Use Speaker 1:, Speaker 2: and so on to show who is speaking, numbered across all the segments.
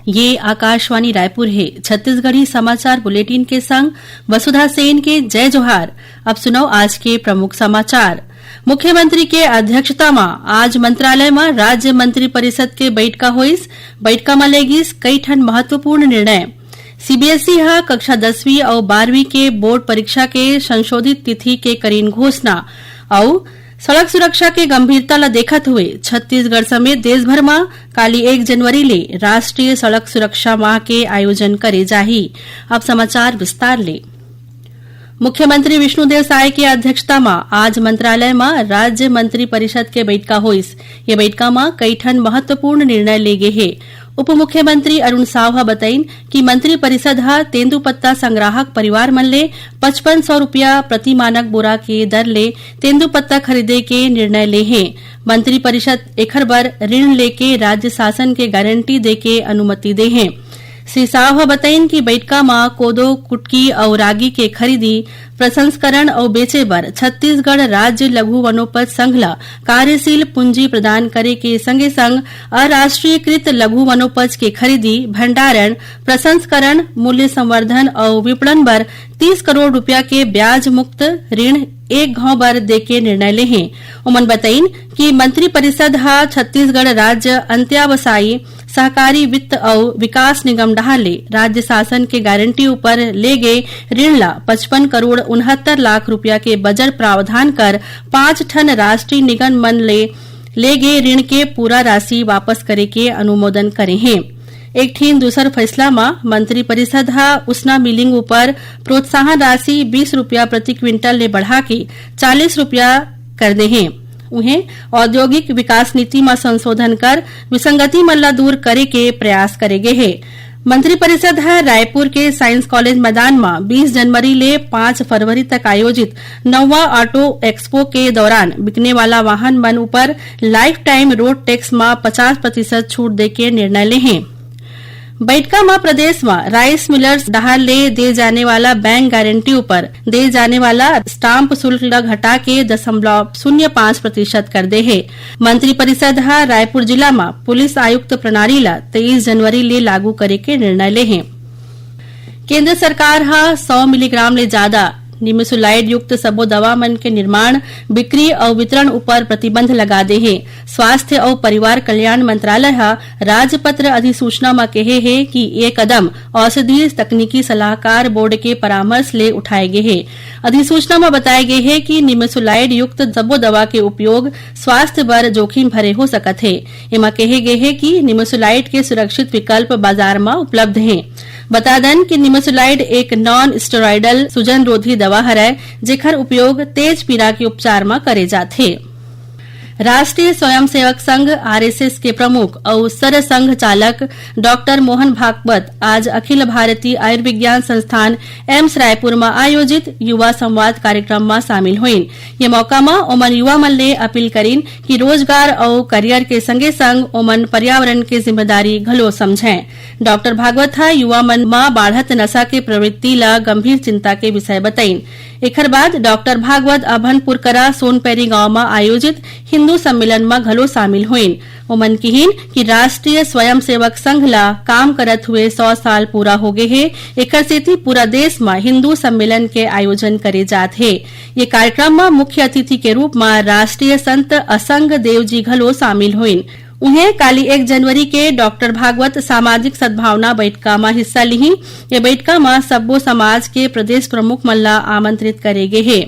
Speaker 1: ये आकाशवाणी रायपुर है। छत्तीसगढ़ी समाचार बुलेटिन के संग वसुधा सेन के जय जोहार। अब सुनो आज के प्रमुख समाचार। मुख्यमंत्री के अध्यक्षता में आज मंत्रालय में राज्य मंत्री परिषद के बैठका होइस। बैठका में लेगिस कई ठन महत्वपूर्ण निर्णय। सीबीएसई हा कक्षा 10वीं और 12वीं के बोर्ड परीक्षा के संशोधित तिथि के करीन घोषणा और सड़क सुरक्षा के गंभीरता ला देखत हुए छत्तीसगढ़ समेत देशभर में काली 1 जनवरी ले राष्ट्रीय सड़क सुरक्षा माह के आयोजन करे जाही। अब समाचार विस्तार ले। मुख्यमंत्री विष्णुदेव साय की अध्यक्षता में आज मंत्रालय में राज्य मंत्री परिषद के बैठका होइस। ये बैठका में कई ठन महत्वपूर्ण निर्णय ले गे हे। उप मुख्यमंत्री अरुण साव बताइन कि मंत्री परिषद हा तेंदूपत्ता संग्राहक परिवार मन ले 5500 रुपया प्रति मानक बोरा के दर ले तेंदूपत्ता खरीदे के निर्णय ले हे। मंत्री परिषद एखर बर ऋण लेके राज्य शासन के गारंटी दे के अनुमति दे हे। श्री साव बताइन कि बैठका में कोदो, कुटकी और रागी के खरीदी, प्रसंस्करण और बेचे बर छत्तीसगढ़ राज्य लघु वनोपज संघ ला कार्यशील पूंजी प्रदान करे के संगे संग अराष्ट्रीयकृत लघु वनोपज के खरीदी, भंडारण, प्रसंस्करण, मूल्य संवर्धन और विपणन बर 30 करोड़ रुपया के ब्याज मुक्त ऋण एक घाव बर दे के निर्णय ले हैं। उमन बताइन कि मंत्री परिषद हा छत्तीसगढ़ राज्य अंत्यावसायी सहकारी वित्त और विकास निगम डहाले राज्य शासन के गारंटी ऊपर ले गए ऋण ला 55 करोड़ 69 लाख रुपया के बजट प्रावधान कर 5 ठन राष्ट्रीय निगम मन ले गए ऋण के पूरा राशि वापस करे के अनुमोदन करे हैं। एक ठीन दूसर फैसला में मंत्री परिषद हा उसना मिलिंग ऊपर प्रोत्साहन राशि 20 रुपया प्रति क्विंटल ले बढ़ा के 40 रुपया कर दे हैं। उन्हें औद्योगिक विकास नीति में संशोधन कर विसंगति मन ला दूर करे के प्रयास करेगे है। मंत्री परिषद है रायपुर के साइंस कॉलेज मैदान में 20 जनवरी ले 5 फरवरी तक आयोजित 9वां ऑटो एक्सपो के दौरान बिकने वाला वाहन मन ऊपर लाइफ टाइम रोड टैक्स में 50% छूट दे के निर्णय ले हैं। बैठका में प्रदेश में राइस मिलर्स डहार ले दे जाने वाला बैंक गारंटी ऊपर दे जाने वाला स्टाम्प शुल्क ला घटा के 0.05% कर दे है। मंत्री परिषद हा रायपुर जिला में पुलिस आयुक्त प्रणाली ला 23 जनवरी ले लागू करे के निर्णय ले है। केंद्र सरकार हा 100 मिलीग्राम ले ज्यादा निमेसुलाइड युक्त सबो दवा मन के निर्माण, बिक्री और वितरण ऊपर प्रतिबंध लगा दे है। स्वास्थ्य और परिवार कल्याण मंत्रालय हा राजपत्र अधिसूचना में कहे है कि ये कदम औषधीय तकनीकी सलाहकार बोर्ड के परामर्श ले उठाए गए है। अधिसूचना में बताए गए है कि निमेसुलाइड युक्त सबो दवा के उपयोग स्वास्थ्य बर जोखिम भरे हो सकत है। एमा कहे गए है कि निमेसुलाइड के सुरक्षित विकल्प बाजार में उपलब्ध है। बता दें कि निमेसुलाइड एक नॉन स्टेरॉइडल सूजन रोधी दवा हरय जेकर उपयोग तेज पीड़ा के उपचार में करे जाथे। राष्ट्रीय स्वयंसेवक संघ आरएसएस के प्रमुख और सर संघ चालक डॉक्टर मोहन भागवत आज अखिल भारतीय आयुर्विज्ञान संस्थान एम्स रायपुर में आयोजित युवा संवाद कार्यक्रम में शामिल हुईन। ये मौका में ओमन युवा मन ले अपील करीन कि रोजगार और करियर के संगे संग ओमन पर्यावरण के जिम्मेदारी घलो समझें। डॉक्टर भागवत हा युवा मन में बाढ़त नशा के प्रवृत्ति ला गंभीर चिंता के विषय बताइन। एखर बाद डॉक्टर भागवत अभनपुर करा सोनपैरी गांव में आयोजित हिंदू सम्मेलन में घलो शामिल हुईन। ओमन किहिन कि राष्ट्रीय स्वयंसेवक संघ ला काम करत हुए 100 साल पूरा हो गए है। एकर सेती पूरा देश में हिंदू सम्मेलन के आयोजन करे जात है। ये कार्यक्रम में मुख्य अतिथि के रूप में राष्ट्रीय संत असंग देव जी घलो शामिल हुईन। उन्हें काली 1 जनवरी के डॉक्टर भागवत सामाजिक सद्भावना बैठका में हिस्सा ली। ये बैठका में सब्बो समाज के प्रदेश प्रमुख मल्ला आमंत्रित करेगे है।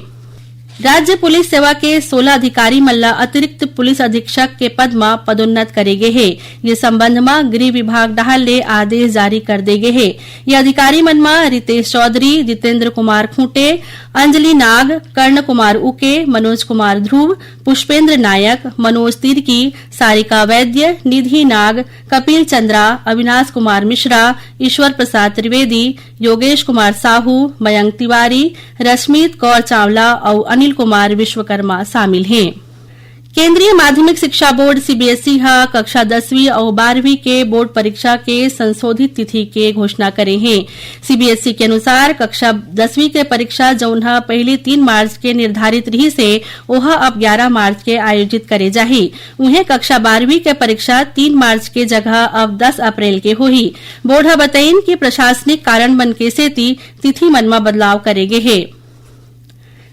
Speaker 1: राज्य पुलिस सेवा के 16 अधिकारी मल्ला अतिरिक्त पुलिस अधीक्षक के पद में पदोन्नत करेगे है। ये संबंध में गृह विभाग डहाल ले आदेश जारी कर देगे है। ये अधिकारी मन में रितेश चौधरी, जितेंद्र कुमार खूंटे, अंजलि नाग, कर्ण कुमार उके, मनोज कुमार ध्रुव, पुष्पेंद्र नायक, मनोज तिर्की, सारिका वैद्य, निधि नाग, कपिल चंद्रा, अविनाश कुमार मिश्रा, ईश्वर प्रसाद त्रिवेदी, योगेश कुमार साहू, मयंक तिवारी, रश्मीत कौर चावला और अनिल कुमार विश्वकर्मा शामिल हैं। केंद्रीय माध्यमिक शिक्षा बोर्ड सीबीएसई कक्षा 10वीं और 12वीं के बोर्ड परीक्षा के संशोधित तिथि के घोषणा करे हैं। सीबीएसई के अनुसार कक्षा 10वीं के परीक्षा जौन पहले 3 मार्च के निर्धारित रही से वह अब 11 मार्च के आयोजित करे जाही। उन्हें कक्षा 12वीं के परीक्षा 3 मार्च के जगह अब 10 अप्रैल के होही। बोर्ड बताइन कि प्रशासनिक कारण मन के सेती तिथि मन में बदलाव करेगे है।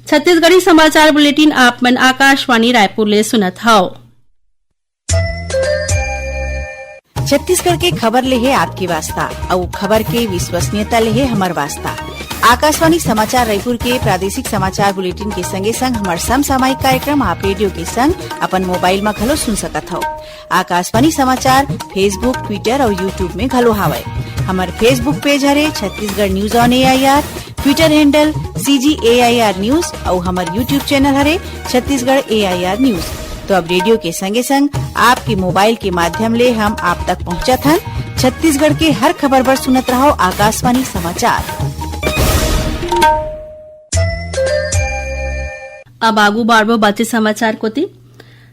Speaker 1: छत्तीसगढ़ी समाचार बुलेटिन आप मन आकाशवाणी रायपुर ले सुनत हव।
Speaker 2: छत्तीसगढ़ के खबर ले है आपकी वास्ता और खबर के विश्वसनीयता ले है हमर वास्ता। आकाशवाणी समाचार रायपुर के प्रादेशिक समाचार बुलेटिन के संगे संग हमार समसामयिक कार्यक्रम आप रेडियो के संग अपन मोबाइल में घलो सुन सकत हव। आकाशवाणी समाचार फेसबुक, ट्विटर और यूट्यूब में घलो हावय। हमार फेसबुक पेज हरे Chhattisgarh news on AIR, Twitter handle CGAIR news और हमार यूट्यूब चैनल हरे छत्तीसगढ़ AIR न्यूज। तो अब रेडियो के संगे संग आपके मोबाइल के माध्यम ले हम आप तक पहुंचत हन। छत्तीसगढ़ के हर खबर पर सुनत रहो आकाशवाणी समाचार।
Speaker 1: अब आगू बाढ़ बातें समाचार कोती।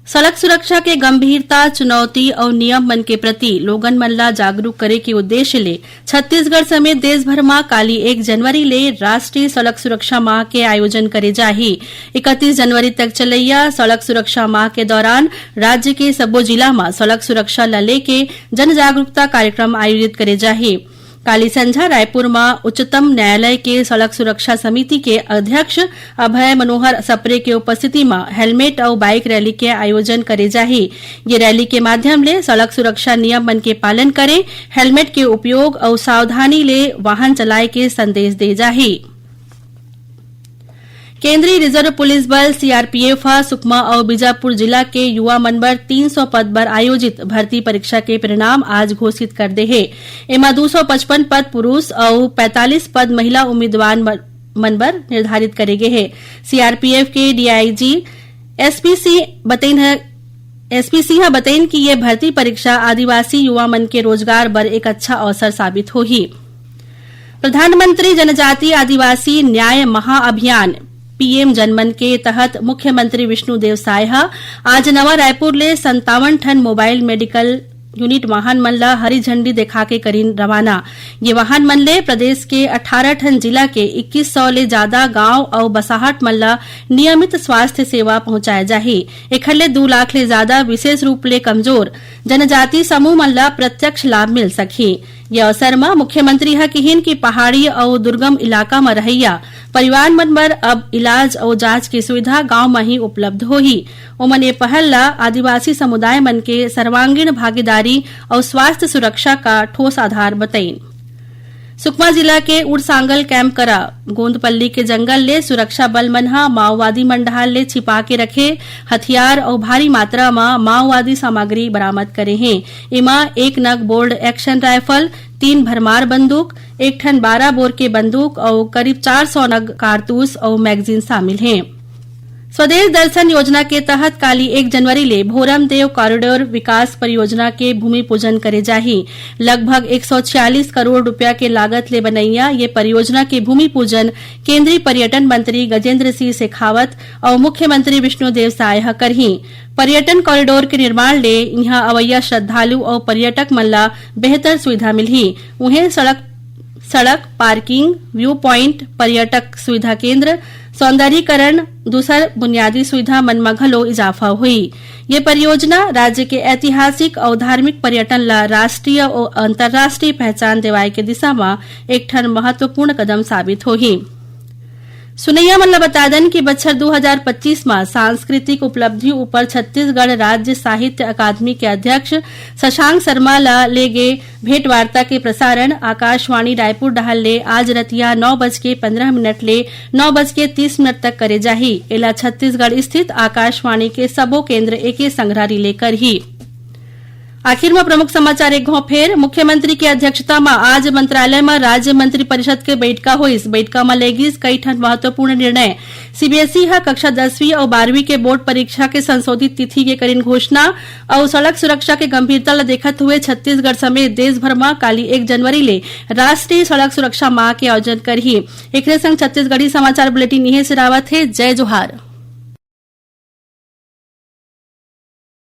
Speaker 1: सड़क सुरक्षा के गंभीरता, चुनौती और नियम मन के प्रति लोगन मन ला जागरूक करे के उद्देश्य ले छत्तीसगढ़ समेत देश भर में काली 1 जनवरी ले राष्ट्रीय सड़क सुरक्षा माह के आयोजन करे जाही। 31 जनवरी तक चलैया सड़क सुरक्षा माह के दौरान राज्य के सब्बो जिला में सड़क सुरक्षा ला लेके जन जागरूकता कार्यक्रम आयोजित करे जाही। काली संझा रायपुर में उच्चतम न्यायालय के सड़क सुरक्षा समिति के अध्यक्ष अभय मनोहर सप्रे के उपस्थिति में हेलमेट और बाइक रैली के आयोजन करे जाही। ये रैली के माध्यम ले सड़क सुरक्षा नियम मन के पालन करे, हेलमेट के उपयोग और सावधानी ले वाहन चलाए के संदेश दे जाही। केंद्रीय रिजर्व पुलिस बल सीआरपीएफ सुकमा और बीजापुर जिला के युवा मन बर 300 पद पर आयोजित भर्ती परीक्षा के परिणाम आज घोषित कर दे है। एमा 255 पद पुरुष और 45 पद महिला उम्मीदवार मन बर निर्धारित करे गए है। सीआरपीएफ के डीआईजी एसपी सिंह बताइन कि ये भर्ती परीक्षा आदिवासी युवा मन के रोजगार बर एक अच्छा अवसर साबित होही। प्रधानमंत्री जनजातीय आदिवासी न्याय महाअभियान पीएम जनमन के तहत मुख्यमंत्री विष्णुदेव साय आज नवा रायपुर ले 57 टन मोबाइल मेडिकल यूनिट वाहन मन ला हरी झंडी दिखा के करीन रवाना। ये वाहन मन ले प्रदेश के 18 ठन जिला के 2100 ले ज्यादा गांव और बसाहट मन ला नियमित स्वास्थ्य सेवा पहुंचाए जाही। एखर ले 2 लाख ले ज्यादा विशेष रूप ले कमजोर जनजाति समूह मन ला प्रत्यक्ष लाभ मिल सकही। ये अवसर में मुख्यमंत्री कहिन कि पहाड़ी और दुर्गम इलाका में रहैया परिवार मन बर अब इलाज और जांच की सुविधा गांव में ही उपलब्ध होही। ओमन ये पहल ला आदिवासी समुदाय मन के सर्वांगीण भागीदारी और स्वास्थ्य सुरक्षा का ठोस आधार बताइन। सुकमा जिला के उड़सांगल कैंप करा गोंदपल्ली के जंगल ले सुरक्षा बल मन माओवादी मंडहाल ले छिपा के रखे हथियार और भारी मात्रा में माओवादी सामग्री बरामद करे हैं। इमा 1 नग बोल्ड एक्शन राइफल, 3 भरमार बंदूक, 1 ठन 12 बोर के बंदूक और करीब 400 नग कारतूस और मैगजीन शामिल हैं। स्वदेश दर्शन योजना के तहत काली 1 जनवरी ले भोरम देव कॉरिडोर विकास परियोजना के भूमि पूजन करे जाही। लगभग 146 करोड़ रुपया के लागत ले बनैया ये परियोजना के भूमि पूजन केंद्रीय पर्यटन मंत्री गजेंद्र सिंह शेखावत और मुख्यमंत्री विष्णुदेव साय करही। पर्यटन कॉरिडोर के निर्माण ले यहां अवैया श्रद्धालु और पर्यटक मन ला बेहतर सुविधा मिलही। उन्हें सड़क, पार्किंग, व्यू पॉइंट, पर्यटक सुविधा केंद्र, सौंदर्यीकरण, दूसर बुनियादी सुविधा मन में घलो इजाफा हुई। ये परियोजना राज्य के ऐतिहासिक और धार्मिक पर्यटन ला राष्ट्रीय और अंतर्राष्ट्रीय पहचान दिवाए के दिशा में एक ठन महत्वपूर्ण कदम साबित होही। सुनैया मन ला बता दन कि बछर 2025 में सांस्कृतिक उपलब्धि ऊपर छत्तीसगढ़ राज्य साहित्य अकादमी के अध्यक्ष शशांक शर्मा ला ले गे भेंट वार्ता के प्रसारण आकाशवाणी रायपुर डहल ले आज रतिया 9:15 ले 9:30 तक करे जाही। एला छत्तीसगढ़ स्थित आकाशवाणी के सबो केंद्र एके संग्रह लेकर ही। आखिर में प्रमुख समाचार एक फेर मुख्यमंत्री की अध्यक्षता में आज मंत्रालय में राज्य मंत्री परिषद के बैठका हुई। इस बैठका में लेगिस कई ठन महत्वपूर्ण निर्णय। सीबीएसई कक्षा 10वीं और 12वीं के बोर्ड परीक्षा के संशोधित तिथि के करीन घोषणा और सड़क सुरक्षा के गंभीरता ला देखत हुए छत्तीसगढ़ समेत देश भर में काली 1 जनवरी ले राष्ट्रीय सड़क सुरक्षा माह के आयोजन करही। एक संग छत्तीसगढ़ी समाचार बुलेटिन इहे से रावत है। जय जोहार।